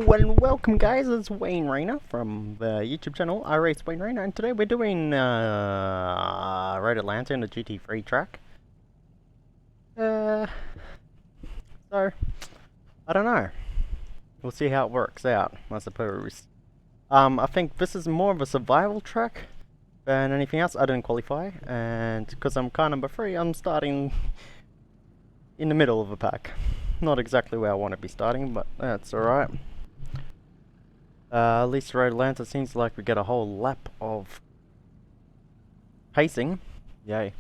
Hello and welcome guys, it's Wayne Rayner from the YouTube channel iRacing Wayne Rayner, and today we're doing Road Atlanta in the GT3 track. So, I don't know. We'll see how it works out, I suppose. I think this is more of a survival track than anything else. I didn't qualify, and because I'm car number 3, I'm starting in the middle of the pack. Not exactly where I want to be starting, but that's alright. At least Road Atlanta seems like we get a whole lap of pacing. Yay.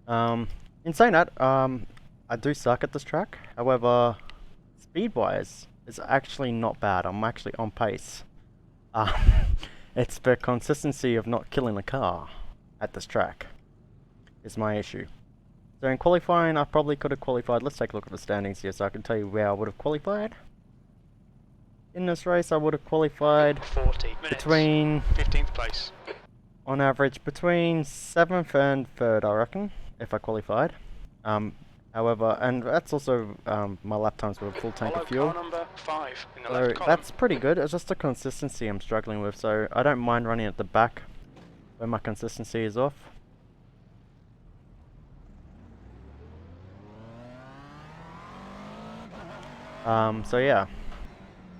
In saying that, I do suck at this track. However, speed-wise, it's actually not bad. I'm actually on pace. It's the consistency of not killing the car at this track is my issue. So in qualifying, I probably could have qualified. Let's take a look at the standings here so I can tell you where I would have qualified. In this race, I would have qualified 40 minutes, between 15th place. On average, between 7th and 3rd, I reckon, if I qualified. However, and that's also my lap times with a full tank of fuel. Car number 5 in the So left column. that's pretty good. It's just the consistency I'm struggling with. So I don't mind running at the back when my consistency is off. So yeah,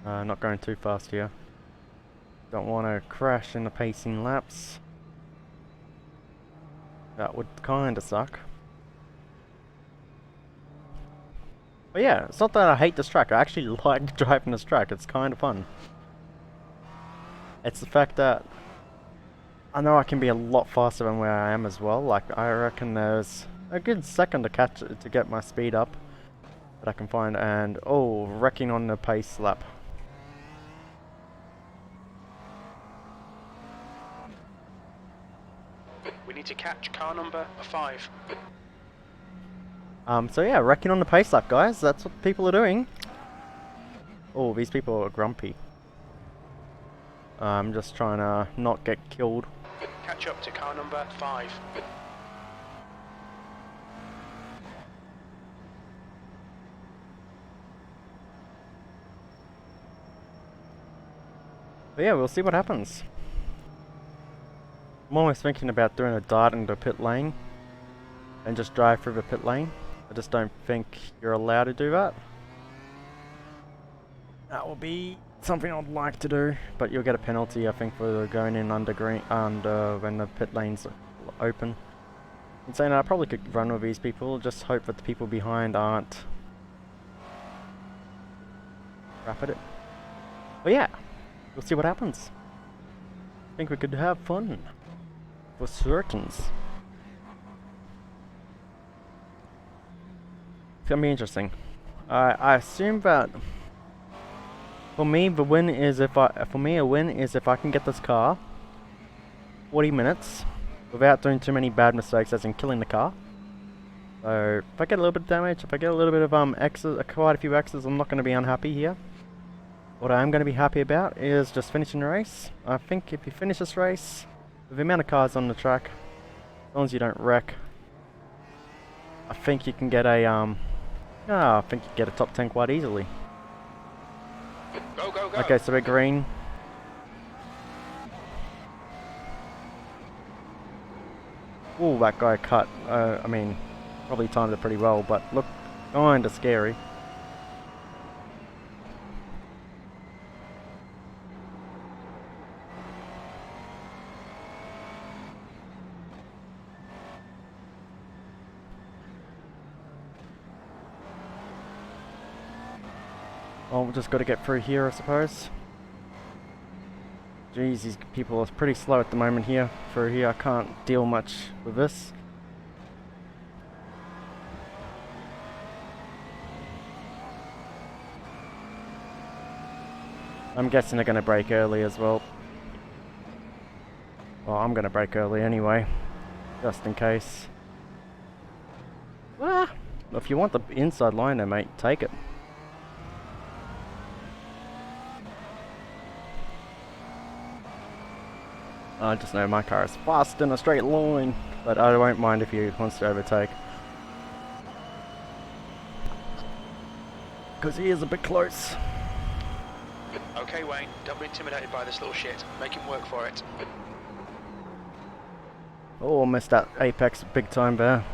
not going too fast here. Don't want to crash in the pacing laps. That would kinda suck. But yeah, it's not that I hate this track. I actually like driving this track. It's kind of fun. It's the fact that I know I can be a lot faster than where I am as well. Like, I reckon there's a good second to catch it, to get my speed up that I can find, and oh, wrecking on the pace lap. We need to catch car number 5. So yeah, wrecking on the pace lap, guys. That's what people are doing. Oh, these people are grumpy. I'm just trying to not get killed. Catch up to car number 5. But yeah, we'll see what happens. I'm almost thinking about doing a dart into pit lane and just drive through the pit lane. I just don't think you're allowed to do that. That will be something I'd like to do, but you'll get a penalty, I think, for going in under when the pit lane's open. And saying that, I probably could run with these people, just hope that the people behind aren't crap at it. But yeah, we'll see what happens. I think we could have fun. For certain. It's gonna be interesting. I assume that for me a win is if I can get this car 40 minutes without doing too many bad mistakes, as in killing the car. So if I get a little bit of damage, if I get a little bit of X's, quite a few X's, I'm not going to be unhappy here. What I am going to be happy about is just finishing the race. I think if you finish this race with the amount of cars on the track, as long as you don't wreck, I think you can get a I think you can get a top 10 quite easily. Go, go, go. Okay, so we're green. Ooh, that guy cut. I mean, probably timed it pretty well, but look, kinda scary. Oh, we just got to get through here, I suppose. Jeez, these people are pretty slow at the moment here. Through here, I can't deal much with this. I'm guessing they're going to brake early as well. Well, I'm going to brake early anyway, just in case. Ah, if you want the inside line there, mate, take it. I just know my car is fast in a straight line, but I won't mind if he wants to overtake. because he is a bit close. Okay, Wayne, don't be intimidated by this little shit. Make him work for it. Oh, missed that apex big time there.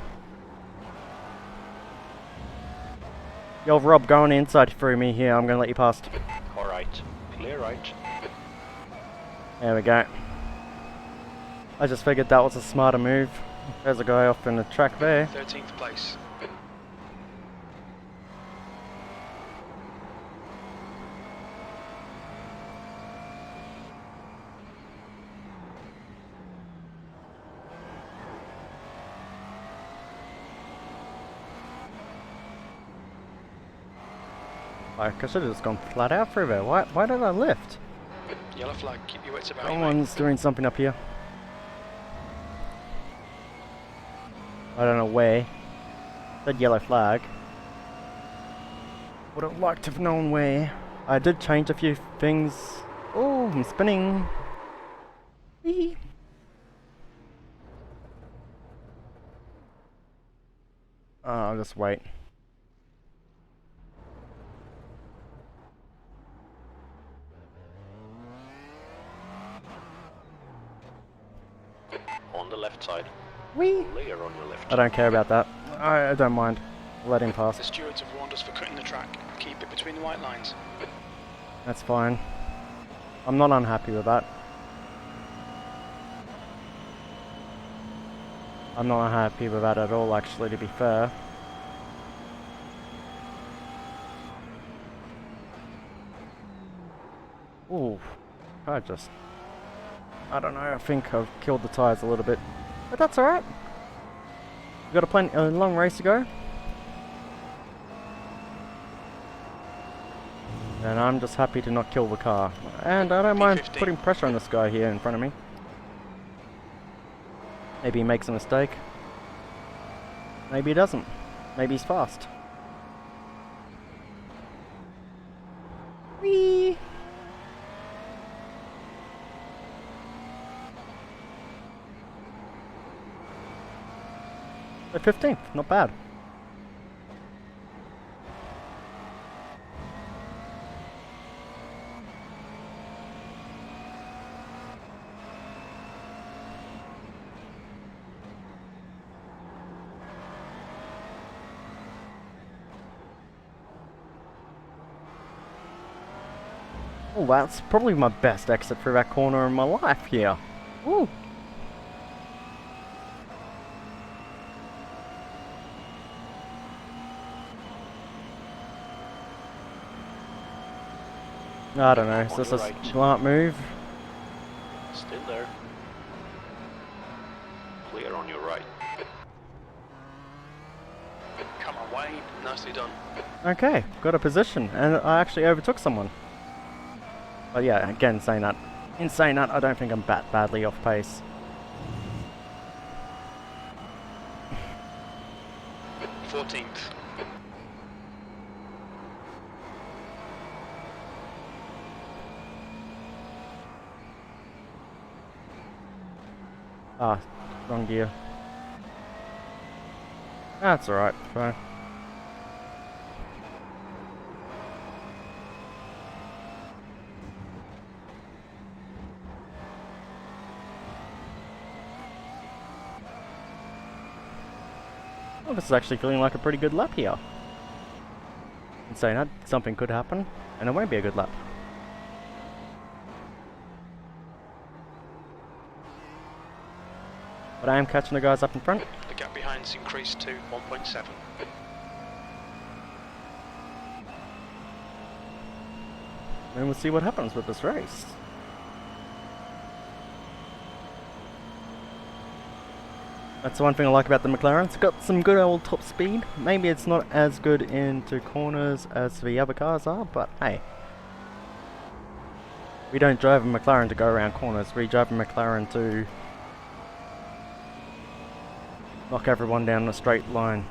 Yo, Rob, going inside through me here. I'm going to let you past. Alright, clear right. There we go. I just figured that was a smarter move. There's a guy off in the track there. 13th place. I should have just gone flat out through there. Why did I lift? Yellow flag, keep your wits about you, mate. Someone's doing something up here. I don't know where. Said yellow flag. Would have liked to have known where. I did change a few things. Oh, I'm spinning. Whee. Oh, I'll just wait. On the left side. Whee. Clear on your left. I don't care about that. I don't mind. Let him pass. The stewards have warned us for cutting the track. Keep it between the white lines. That's fine. I'm not unhappy with that. I'm not unhappy with that at all, actually, to be fair. Ooh, I don't know, I think I've killed the tyres a little bit. But that's alright. We've got a long race to go. And I'm just happy to not kill the car. And I don't mind P15. putting pressure on this guy here in front of me. Maybe he makes a mistake. Maybe he doesn't. Maybe he's fast. Whee! The 15th, not bad. Oh, that's probably my best exit through that corner in my life here. Woo! I don't know, is this a smart move? Still there. Clear on your right. Come on, Wayne. Nicely done. Okay, got a position, and I actually overtook someone. But yeah, again, saying that, I don't think I'm badly off pace. – 14th. Ah, wrong gear. That's alright, fine. Well, this is actually feeling like a pretty good lap here. In saying that, something could happen, and it won't be a good lap. But I am catching the guys up in front. The gap behind's increased to 1.7. And we'll see what happens with this race. That's the one thing I like about the McLaren. It's got some good old top speed. Maybe it's not as good into corners as the other cars are, but hey. We don't drive a McLaren to go around corners. We drive a McLaren to knock everyone down a straight line.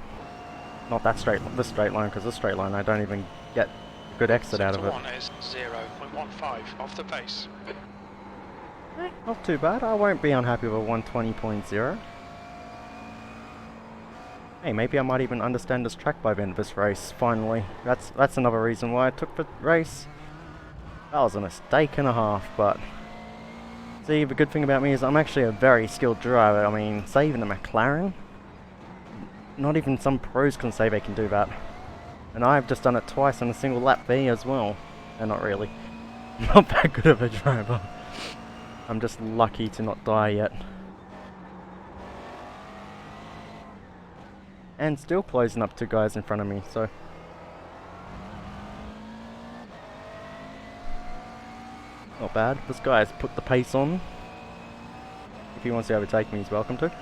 Not that straight, this straight line, because this straight line I don't even get a good exit out of it. 1 is 0.15 off the pace. Not too bad. I won't be unhappy with a 120.0. Hey, maybe I might even understand this track by the end of this race, finally. That's another reason why I took the race. That was a mistake and a half, but... See, the good thing about me is I'm actually a very skilled driver. I mean, saving the McLaren? Not even some pros can say they can do that. And I've just done it twice on a single lap there as well. And not really. Not that good of a driver. I'm just lucky to not die yet. And still closing up 2 guys in front of me, so... Not bad. This guy's put the pace on. If he wants to overtake me, he's welcome to.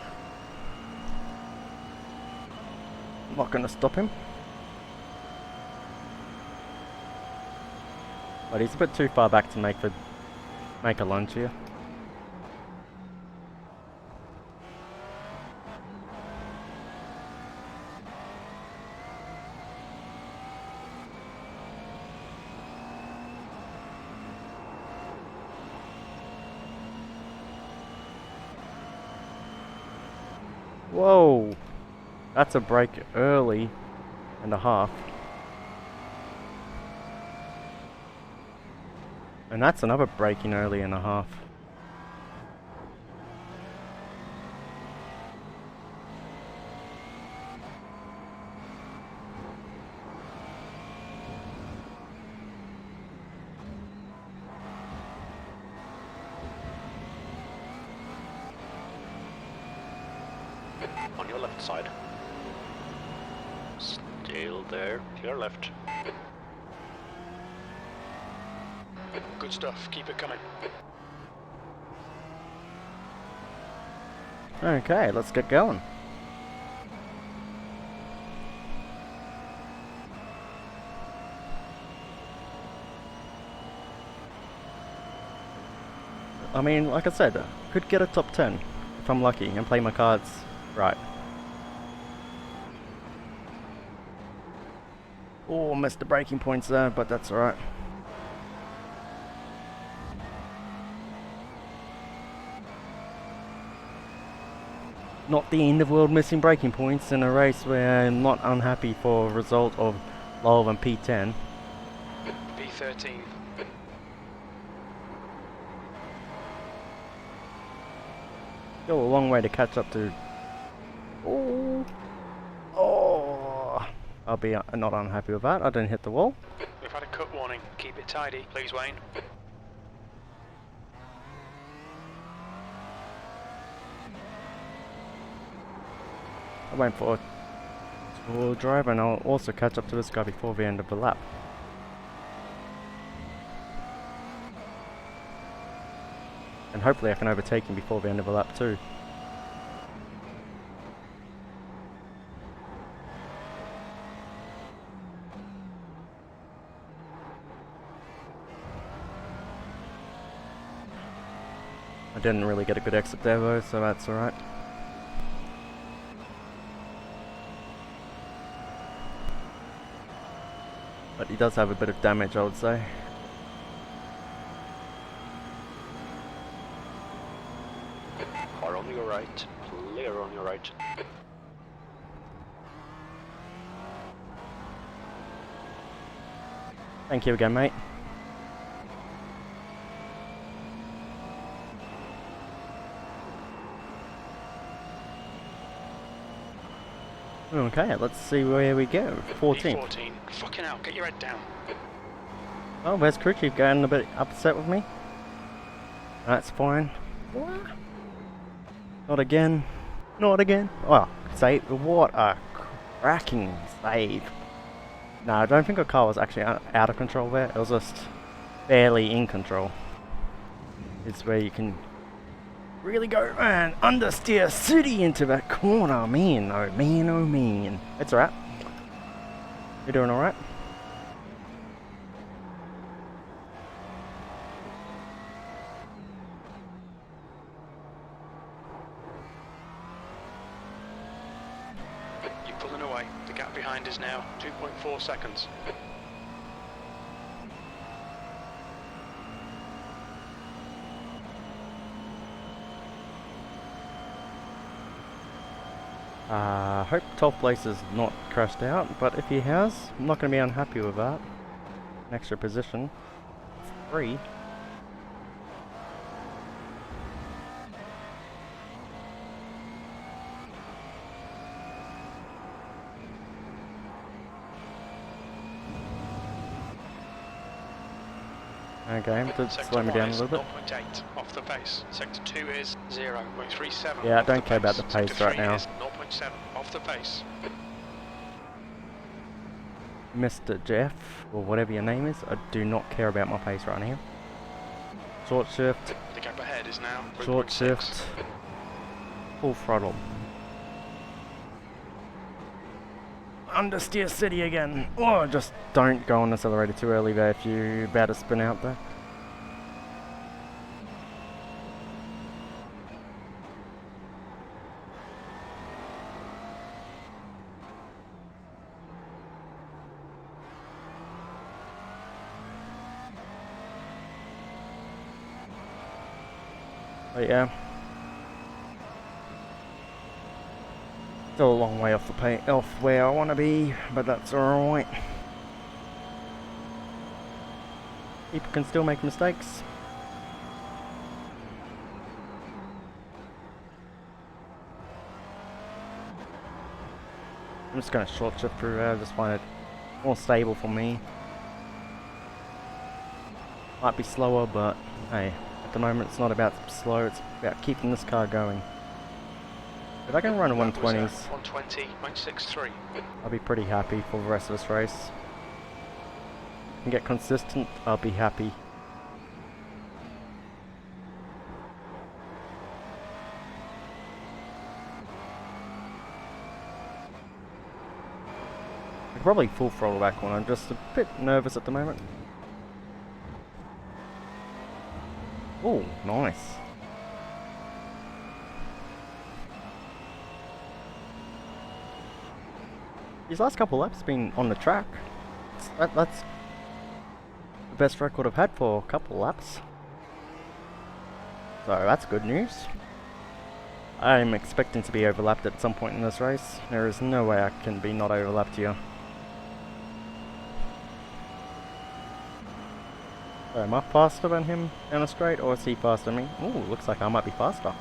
I'm not going to stop him. But he's a bit too far back to make a lunge here. Whoa! That's a break early and a half. And that's another braking early and a half. On your left side. Still there. Clear left. Good stuff. Keep it coming. Okay, let's get going. I mean, like I said, could get a top 10 if I'm lucky and play my cards right. Oh, missed the braking points there, but that's alright. Not the end of the world missing braking points in a race where I'm not unhappy for a result of lower than P10. P13. Still a long way to catch up to. Oh, I'll be not unhappy with that. I didn't hit the wall. We've had a cut warning. Keep it tidy, please, Wayne. I went for a small drive and I'll also catch up to this guy before the end of the lap. And hopefully I can overtake him before the end of the lap too. I didn't really get a good exit there though, so that's alright. But he does have a bit of damage, I would say. Car on your right. Clear on your right. Thank you again, mate. Okay, let's see where we go. 14. P14. Fucking hell, get your head down. Oh, where's crew chief getting a bit upset with me? That's fine. What? Not again. Not again. Oh, save. What a cracking save. No, I don't think our car was actually out of control there. It was just barely in control. It's where you can really go and understeer city into that corner. Man, oh man, oh man. It's alright. You're doing alright? You're pulling away. The gap behind is now 2.4 seconds. Hope 12th place is not crashed out, but if he has, I'm not going to be unhappy with that. An extra position. 3. Okay, did slow me down a little bit. 0.8 off the pace. Sector 2 is 0.37. Yeah, I don't care about the pace right now. 0.7 off the pace. Mr. Jeff, or whatever your name is, I do not care about my pace right now. Short shift. The gap ahead is now 3.6. Short shift. Full throttle. Understeer city again. Oh, just don't go on the accelerator too early there if you're about to spin out there. But yeah. Still a long way off the off where I want to be, but that's alright. People can still make mistakes. I'm just going to short shift through there, just find it more stable for me. Might be slower, but hey, at the moment it's not about slow, it's about keeping this car going. If I can run 120s, 120.63. I'll be pretty happy for the rest of this race. And get consistent, I'll be happy. I could probably full throttle back one, I'm just a bit nervous at the moment. Oh, nice. These last couple laps have been on the track. That's the best record I've had for a couple laps. So that's good news. I'm expecting to be overlapped at some point in this race. There is no way I can be not overlapped here. So am I faster than him down the straight, or is he faster than me? Ooh, looks like I might be faster.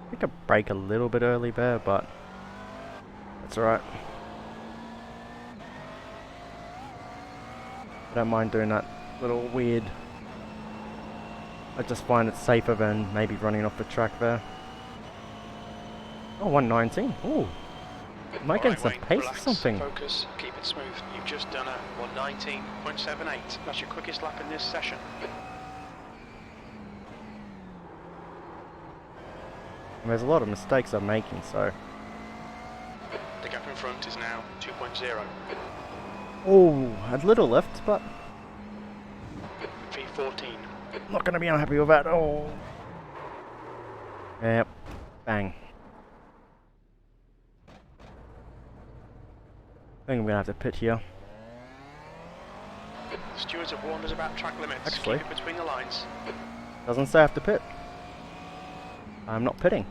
I think I brake a little bit early there, but that's alright. I don't mind doing that little weird. I just find it safer than maybe running off the track there. Oh, 119. Ooh. Am I getting some pace or something? Focus, keep it smooth. You've just done a 119.78. That's your quickest lap in this session. And there's a lot of mistakes I'm making, so. The gap in front is now 2.0. Oh, a little left, but V14. not going to be unhappy with that. Oh. Yep. Bang. I think I'm going to have to pit here. The stewards have warned us about track limits. Actually, keep it between the lines. Doesn't say I have to pit. I'm not pitting.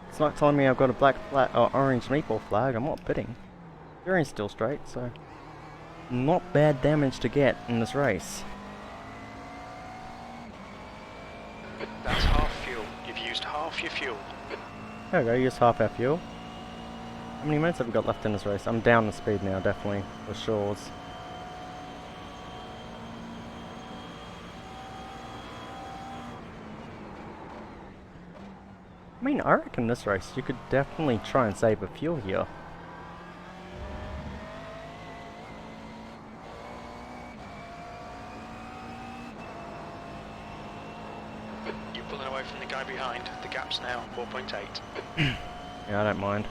It's not telling me I've got a black flag or orange maple flag. I'm not pitting. Steering's still straight, so not bad damage to get in this race. That's half fuel. You've used half your fuel. There we go, use half our fuel. How many minutes have we got left in this race? I'm down the speed now, definitely, for sure. I mean, I reckon this race you could definitely try and save a fuel here. You're pulling away from the guy behind. The gap's now 4.8. Yeah, I don't mind.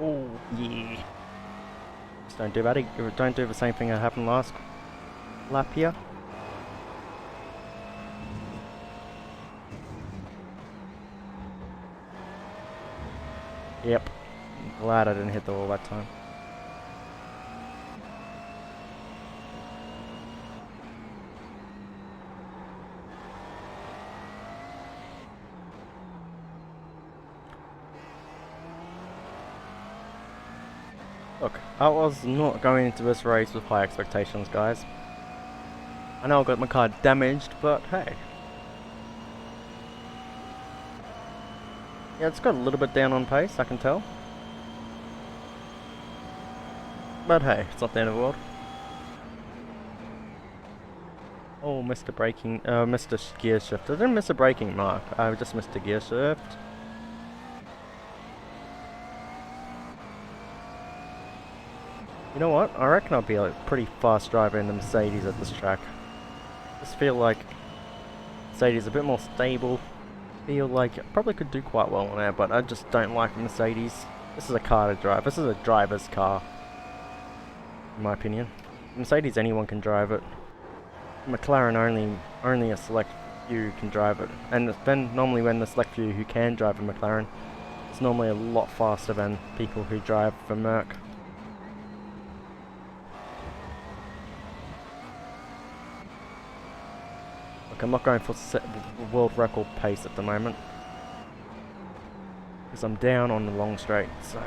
Oh, yeah. Just don't do that. Don't do the same thing that happened last lap here. Yep. Glad I didn't hit the wall that time. Look, I was not going into this race with high expectations, guys. I know I got my car damaged, but hey. Yeah, it's got a little bit down on pace, I can tell. But hey, it's not the end of the world. Oh, missed a braking, missed a gear shift. I didn't miss a braking mark, I just missed a gear shift. You know what? I reckon I'll be a pretty fast driver in the Mercedes at this track. Just feel like Mercedes is a bit more stable. Feel like I probably could do quite well on there, but I just don't like Mercedes. This is a car to drive. This is a driver's car, in my opinion. Mercedes, anyone can drive it. McLaren only a select few can drive it, and then normally when the select few who can drive a McLaren, it's normally a lot faster than people who drive for Merc. I'm not going for world record pace at the moment because I'm down on the long straight, so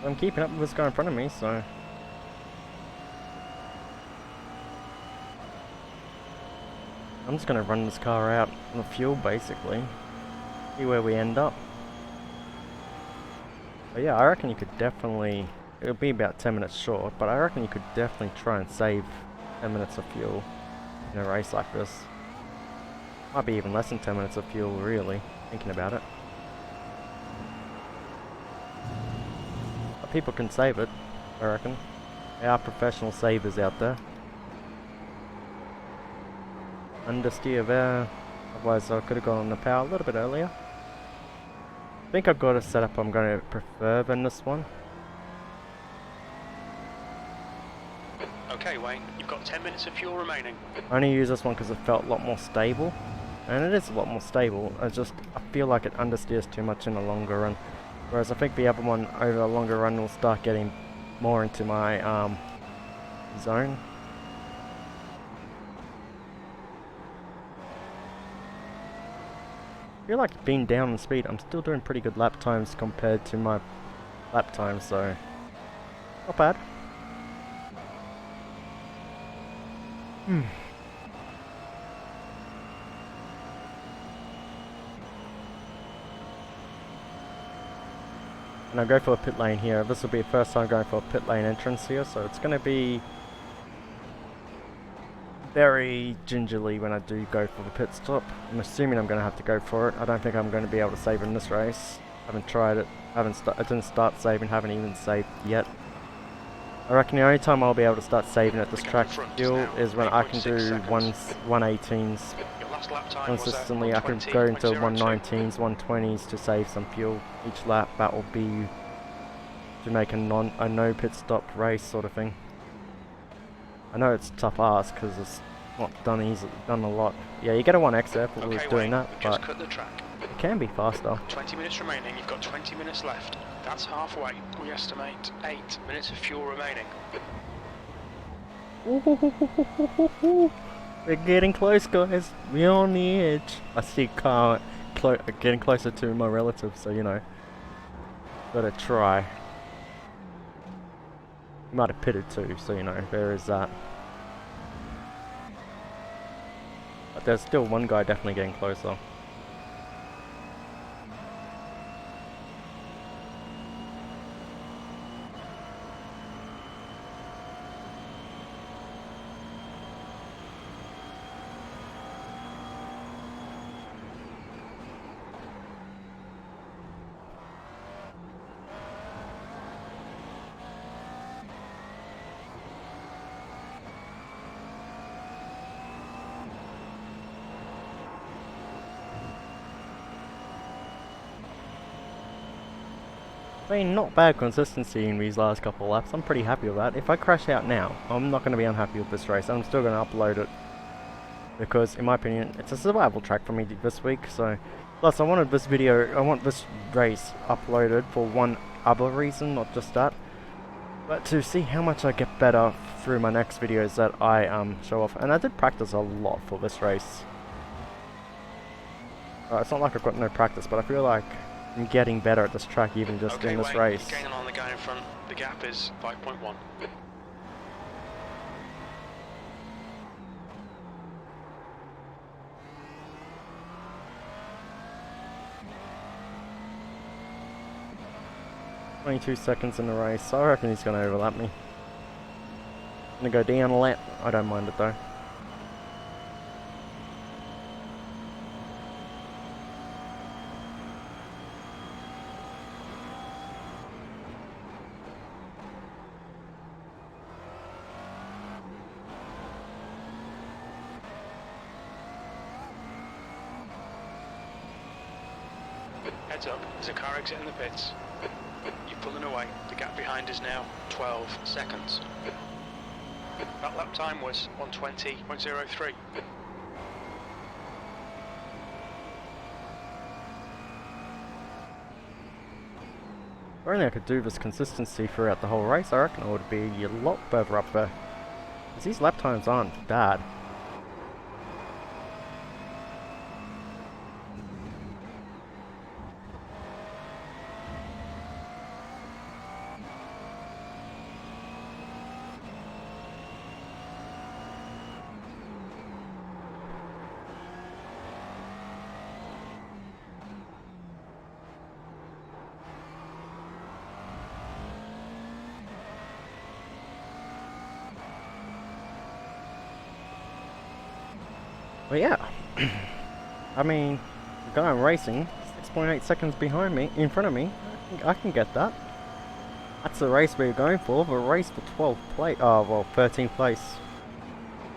I'm keeping up with this guy in front of me, so I'm just going to run this car out on the fuel basically. See where we end up. But yeah, I reckon you could definitely, it'll be about 10 minutes short, but I reckon you could definitely try and save 10 minutes of fuel in a race like this. Might be even less than 10 minutes of fuel, really, thinking about it. But people can save it, I reckon. There are professional savers out there. Understeer there. Otherwise I could have gone on the power a little bit earlier. I think I've got a setup I'm going to prefer than this one. Okay, Wayne, you've got 10 minutes of fuel remaining. I only use this one because it felt a lot more stable. And it is a lot more stable. I feel like it understeers too much in the longer run. Whereas I think the other one over the longer run will start getting more into my zone. I feel like being down in speed, I'm still doing pretty good lap times compared to my lap time, so not bad. And I'll go for a pit lane here. This will be the first time going for a pit lane entrance here, so it's going to be very gingerly when I do go for the pit stop. I'm assuming I'm going to have to go for it. I don't think I'm going to be able to save in this race. I haven't tried it. I didn't start saving, haven't even saved yet. I reckon the only time I'll be able to start saving at this track fuel is when I can do 118s consistently. I can go into 119s, 120s to save some fuel each lap. That will be to make a no pit stop race sort of thing. I know it's tough ask because it's not done easily, done a lot. Yeah, you get a 1x there for doing that, but it can be faster. 20 minutes remaining, you've got 20 minutes left. That's halfway. We estimate 8 minutes of fuel remaining. We're getting close, guys. We're on the edge. I see car getting closer to my relative, so you know, gotta try. He might have pitted too, so you know, there is that. But there's still one guy definitely getting closer. I mean, not bad consistency in these last couple of laps. I'm pretty happy with that. If I crash out now, I'm not going to be unhappy with this race. I'm still going to upload it. Because, in my opinion, it's a survival track for me this week. So, plus, I want this race uploaded for one other reason, not just that. But to see how much I get better through my next videos that I show off. And I did practice a lot for this race. It's not like I've got no practice, but I feel like I'm getting better at this track even just in this race. You're gaining on the guy in front. The gap is 5.1. "22 seconds in the race, so I reckon he's going to overlap me. I'm going to go down a lap. I don't mind it though. Heads up, there's a car exiting the pits. You're pulling away. The gap behind is now 12 seconds. That lap time was 1:20.03. If only I could do this consistency throughout the whole race, I reckon I would be a lot further up there. Because these lap times aren't bad. But yeah, I mean, the guy I'm racing, 6.8 seconds behind me, in front of me, I can get that. That's the race we're going for, the race for 12th place, well, 13th place,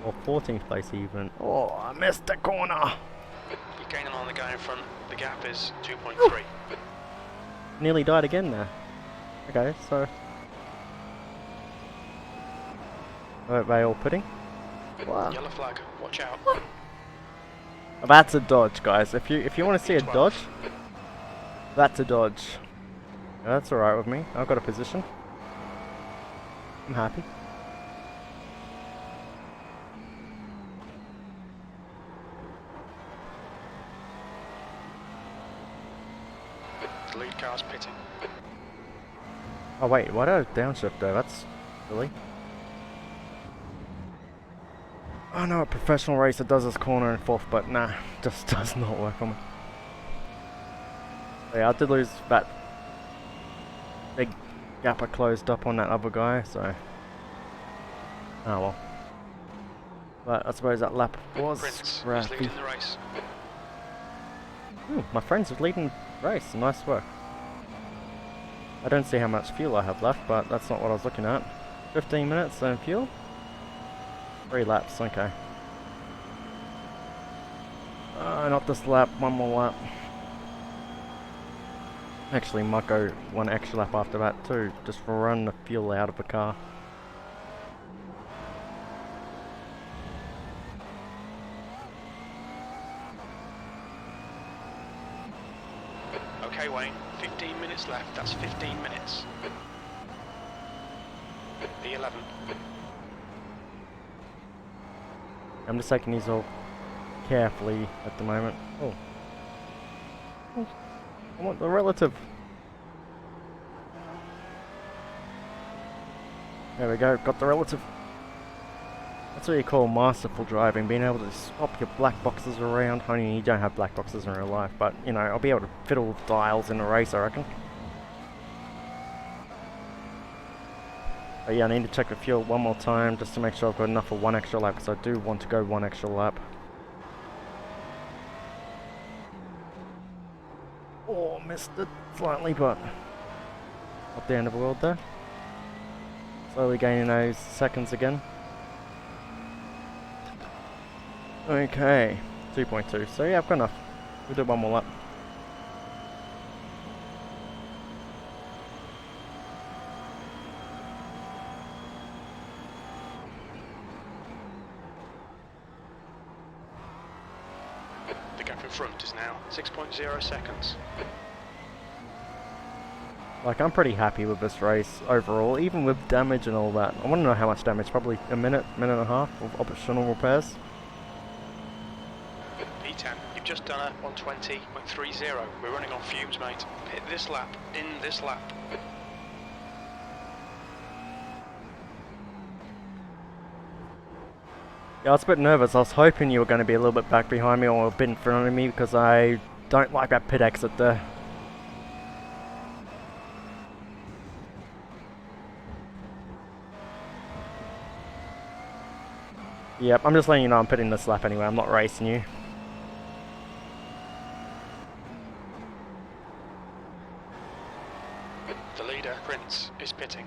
or 14th place even. Oh, I missed the corner! You're gaining on the guy in front. The gap is 2.3. Nearly died again there. Okay, so... Are they all pitting? Wow. Yellow flag, watch out. That's a dodge, guys. If you want to see a dodge, that's a dodge. Yeah, that's alright with me. I've got a position. I'm happy. The lead car's pitting. Oh wait, why did I downshift there? That's silly. I know a professional racer does this corner and fourth, but nah, just does not work on me. So yeah, I did lose that big gap I closed up on that other guy, so... Oh well. But I suppose that lap was Prince is scrappy. leading the race. My friends are leading the race, nice work. I don't see how much fuel I have left, but that's not what I was looking at. 15 minutes and fuel? 3 laps, okay. Not this lap, one more lap. Actually, might go one extra lap after that too, just for run the fuel out of the car. Okay, Wayne, 15 minutes left. That's 15 minutes. P11. I'm just taking these all carefully at the moment. Oh. I want the relative. There we go, got the relative. That's what you call masterful driving, being able to swap your black boxes around. I mean, you don't have black boxes in real life, but, you know, I'll be able to fiddle with dials in a race, I reckon. But yeah, I need to check the fuel one more time, just to make sure I've got enough for one extra lap, because I do want to go one extra lap. Oh, missed it slightly, but not the end of the world there. Slowly gaining those seconds again. Okay, 2.2. So yeah, I've got enough. We'll do one more lap. kilometres now, 6.0 seconds. Like, I'm pretty happy with this race overall, even with damage and all that. I want to know how much damage, probably a minute, minute and a half of optional repairs. P10, you've just done a 120.30. We're running on fumes, mate. Hit this lap, in this lap. Yeah, I was a bit nervous. I was hoping you were going to be a little bit back behind me or a bit in front of me because I don't like that pit exit there. Yep, I'm just letting you know I'm pitting this lap anyway. I'm not racing you. The leader, Prince, is pitting.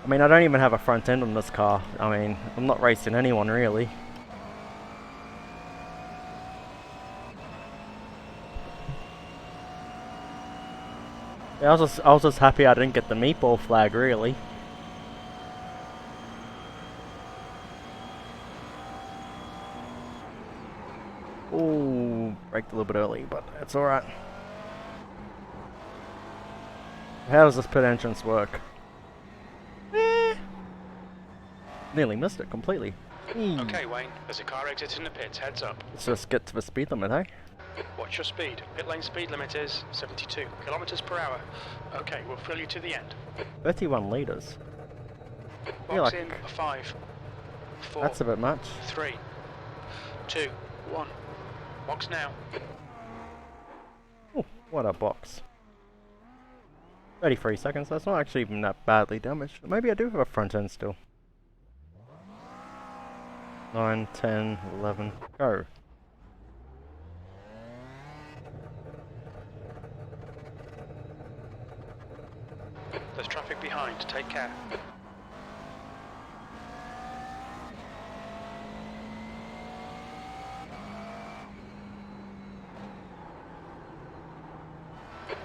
I mean, I don't even have a front end on this car. I mean, I'm not racing anyone really. Yeah, I was just happy I didn't get the meatball flag really. Ooh, braked a little bit early, but it's alright. How does this pit entrance work? Nearly missed it completely. Okay, Wayne, there's a car exiting the pits, heads up. Let's just get to the speed limit, eh? What's your speed? Pit lane speed limit is 72 kilometres per hour. Okay, we'll fill you to the end. 31 litres. Box in 5, 4. That's a bit much. 3, 2, 1. Box now. Ooh, what a box. 33 seconds, that's not actually even that badly damaged. Maybe I do have a front end still. 9, 10, 11, go. There's traffic behind, take care.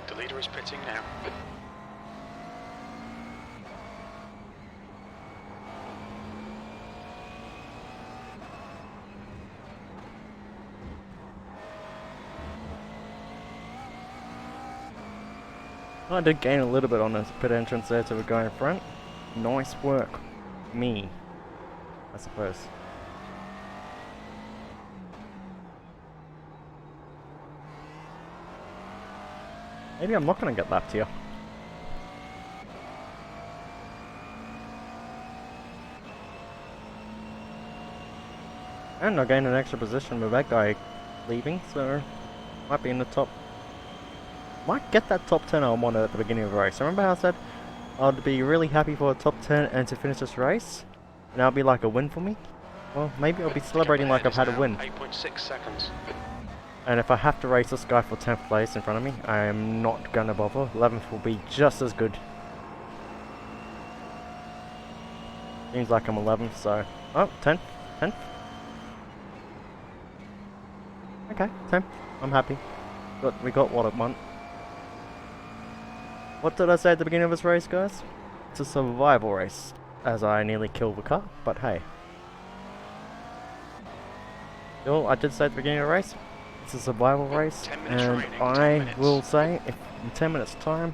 The leader is pitting now. I did gain a little bit on this pit entrance there to the guy in front. Nice work. Me, I suppose. Maybe I'm not going to get lapped here. And I gained an extra position with that guy leaving, so might be in the top. Might get that top 10 I wanted at the beginning of the race. Remember how I said I'd be really happy for a top 10 and to finish this race? And that'll be like a win for me? Well, maybe I'll be celebrating like I've had a win. 8.6 seconds. And if I have to race this guy for 10th place in front of me, I am not gonna bother. 11th will be just as good. Seems like I'm 11th, so... Oh, 10th? 10th? Okay, 10th. I'm happy. But we got what I want. What did I say at the beginning of this race, guys? It's a survival race, as I nearly killed the car, but hey. Still, I did say at the beginning of the race, it's a survival race, and I will say, if in 10 minutes time,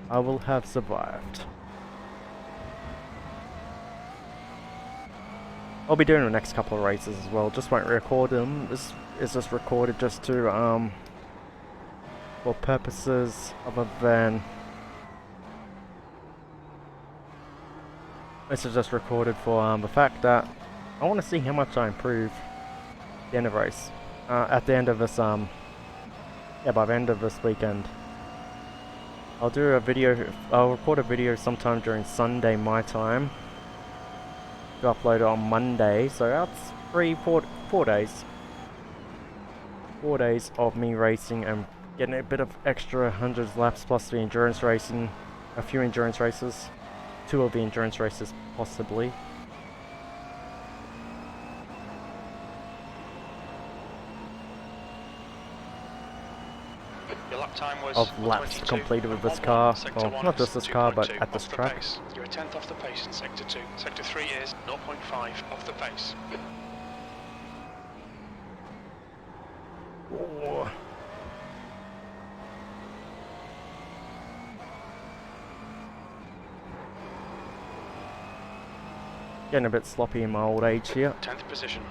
I will have survived. I'll be doing the next couple of races as well, just won't record them. This is just recorded just to, for purposes other than... This is just recorded for the fact that I want to see how much I improve at the end of the race. At the end of this, yeah, by the end of this weekend. I'll do a video, I'll record a video sometime during Sunday my time. To upload it on Monday, so that's 4 days. 4 days of me racing and getting a bit of extra hundreds laps plus the endurance racing, a few endurance races. 2 of the endurance races, possibly. Your lap time was of laps completed with this car. Well, not just this car, but at this track. You're a 10th off the pace in Sector 2. Sector 3 is 0.5 off the pace. Oh. Getting a bit sloppy in my old age here. 10th position.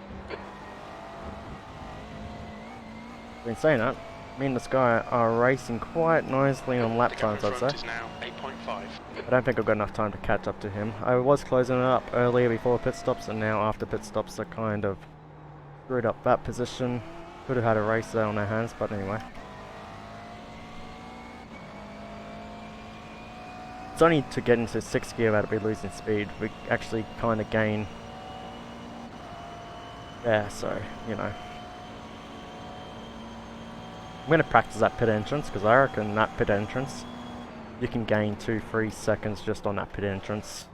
Been saying that, me and this guy are racing quite nicely on lap The gap times, in I'd front say. is now 8.5. I don't think I've got enough time to catch up to him. I was closing it up earlier before pit stops, and now after pit stops I kind of screwed up that position. Could have had a race there on our hands, but anyway. It's only to get into 6th gear that we're losing speed. We actually kind of gain. Yeah, so, you know. I'm going to practice that pit entrance, because I reckon that pit entrance, you can gain 2-3 seconds just on that pit entrance.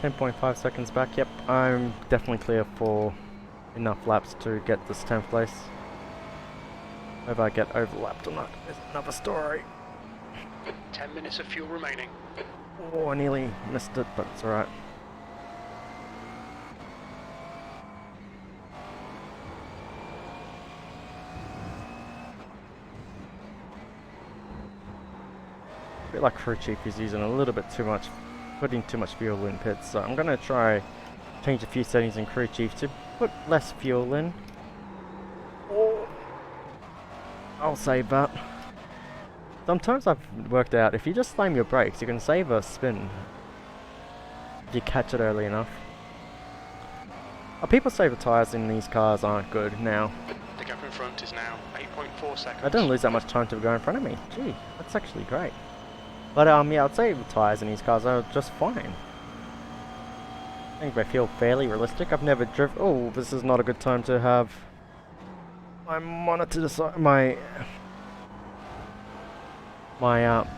.5 seconds back, yep, I'm definitely clear for enough laps to get this 10th place. Whether I get overlapped or not is another story. 10 minutes of fuel remaining. Oh, I nearly missed it, but it's alright. A bit like crew chief is using a little bit too much, putting too much fuel in pits, so I'm gonna try change a few settings in crew chief to put less fuel in. Oh, I'll save that. Sometimes I've worked out if you just slam your brakes, you can save a spin if you catch it early enough. People say the tyres in these cars aren't good now. The gap in front is now 8.4 seconds. I didn't lose that much time to go in front of me. Gee, that's actually great. But yeah, I'd say the tyres in these cars are just fine. I think they feel fairly realistic. I've never driven. Oh, this is not a good time to have my monitor decide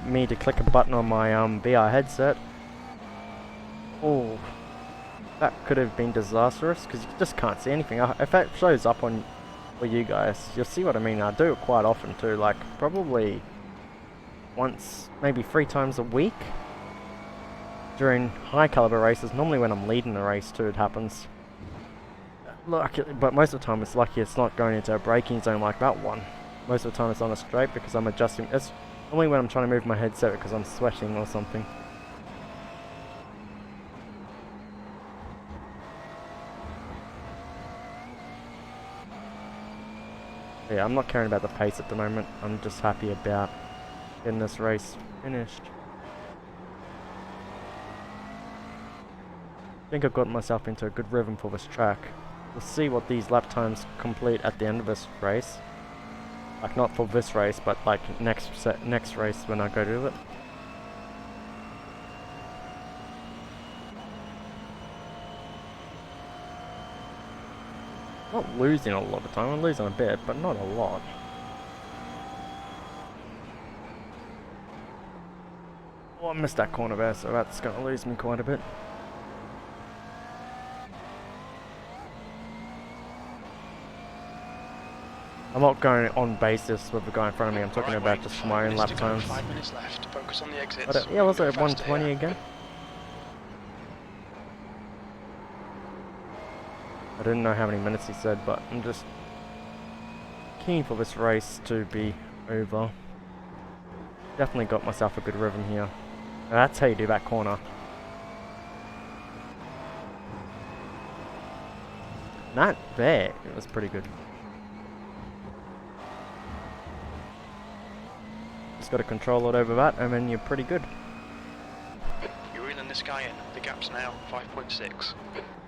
me to click a button on my VR headset. Oh, that could have been disastrous because you just can't see anything. If that shows up on for you guys, you'll see what I mean. I do it quite often too, like probably once, maybe 3 times a week during high caliber races. Normally when I'm leading a race too, it happens. But most of the time it's lucky it's not going into a braking zone like that one. Most of the time it's on a straight because I'm adjusting. It's only when I'm trying to move my headset because I'm sweating or something. Yeah, I'm not caring about the pace at the moment. I'm just happy about getting this race finished. I think I've got myself into a good rhythm for this track. We'll see what these lap times complete at the end of this race. Like not for this race, but like next race when I go to it. Not losing a lot of time, I'm losing a bit, but not a lot. Oh, I missed that corner there, so that's going to lose me quite a bit. I'm not going on basis with the guy in front of me, I'm talking about just my own lap times. 5 minutes left. Focus on the exits. But, yeah, was it 120 again? I didn't know how many minutes he said, but I'm just keen for this race to be over. Definitely got myself a good rhythm here. Now that's how you do that corner. That there, it was pretty good. Just got to control it over that, and then you're pretty good. You're reeling this guy in. The gap's now 5.6.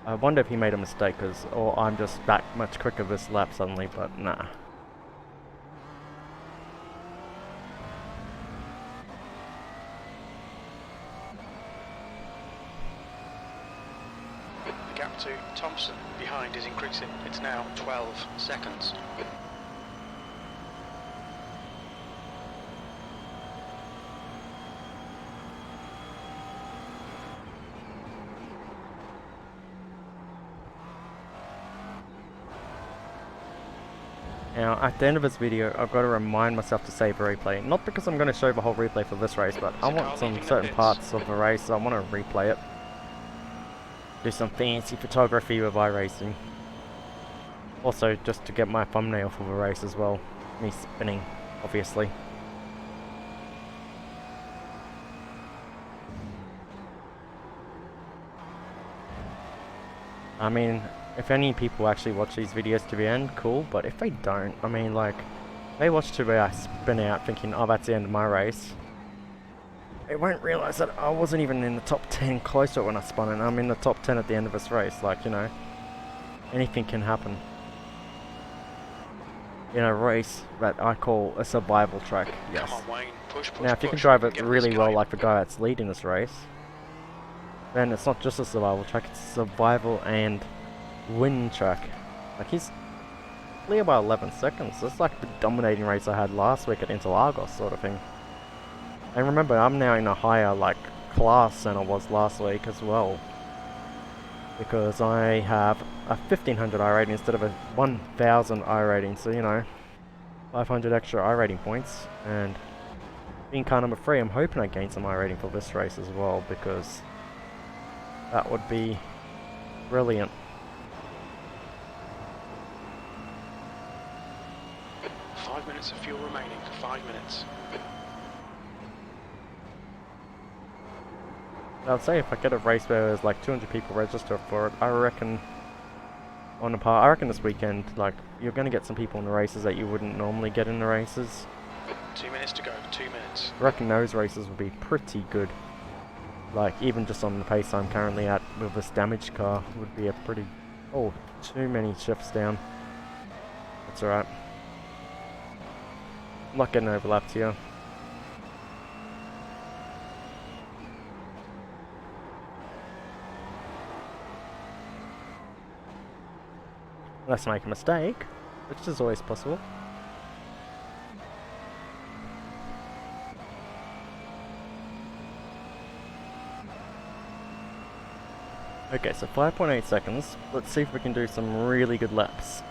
I wonder if he made a mistake, or I'm just that much quicker this lap suddenly, but nah. The gap to Thompson behind is increasing. It's now 12 seconds. Now, at the end of this video, I've got to remind myself to save a replay. Not because I'm going to show the whole replay for this race, but I want some certain parts of the race, I want to replay it. Do some fancy photography with iRacing. Also, just to get my thumbnail for the race as well. Me spinning, obviously. I mean, if any people actually watch these videos to the end, cool, but if they don't, I mean, like, they watch to where I spin out thinking, oh, that's the end of my race. They won't realise that I wasn't even in the top 10 close to it when I spun, and I'm in the top 10 at the end of this race. Like, you know, anything can happen in a race that I call a survival track. Yes. Come on, Wayne. Push, Now, if you can drive it really well like the guy that's leading this race, then it's not just a survival track, it's a survival and win track. Like, he's clear by 11 seconds. It's like the dominating race I had last week at Interlagos sort of thing. And remember, I'm now in a higher, like, class than I was last week as well. Because I have a 1500 iRating instead of a 1000 iRating. So, you know, 500 extra iRating points. And being car number 3, I'm hoping I gain some iRating for this race as well, because that would be brilliant. Five minutes of fuel remaining. 5 minutes. I'd say if I get a race where there's like 200 people register for it, I reckon on the part, I reckon this weekend, like, you're going to get some people in the races that you wouldn't normally get in the races. 2 minutes to go. 2 minutes. I reckon those races will be pretty good. Like, even just on the pace I'm currently at with this damaged car would be a pretty... Oh, too many shifts down. That's alright. I'm not getting overlapped here. Unless I make a mistake, which is always possible. Okay, so 5.8 seconds. Let's see if we can do some really good laps.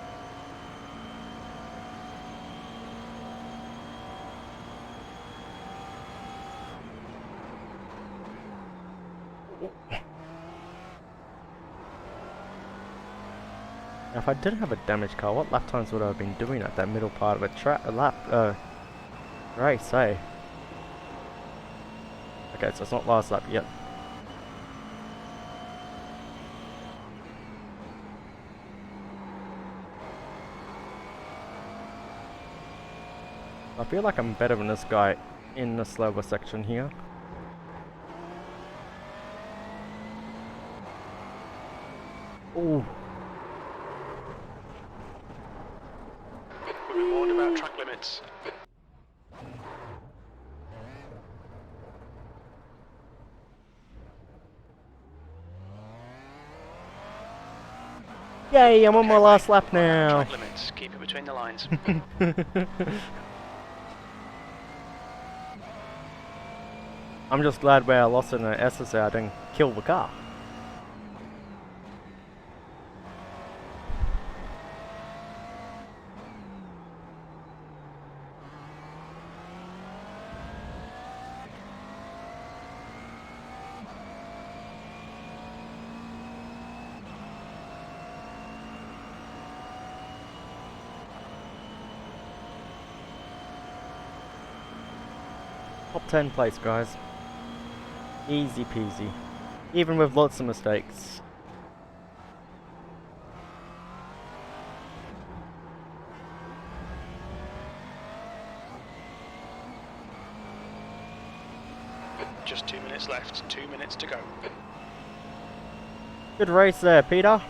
Now, if I didn't have a damaged car, what lap times would I have been doing at that middle part of a race, eh? Okay, so it's not last lap yet. I feel like I'm better than this guy in the slower section here. Ooh. We've been warned about track limits. Yay, I'm on my last lap now. Track limits. Keep it between the lines. I'm just glad where I lost in the SSA I didn't kill the car. Top 10 place, guys. Easy peasy. Even with lots of mistakes. Just 2 minutes left. 2 minutes to go. Good race there, Peter.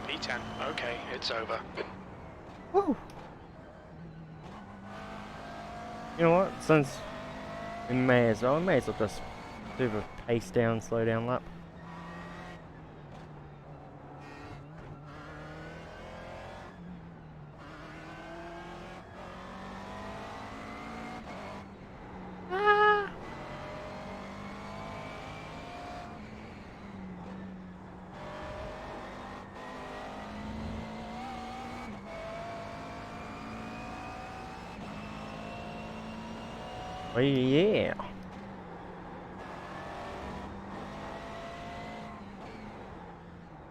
P10. Okay, it's over. Woo! You know what? Since we may as well just do the pace down, slow down lap. Oh yeah.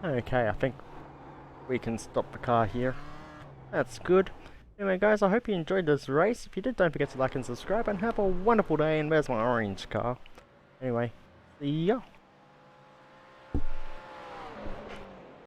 Okay, I think we can stop the car here. That's good. Anyway guys, I hope you enjoyed this race. If you did, don't forget to like and subscribe, and have a wonderful day, and where's my orange car? Anyway, see ya.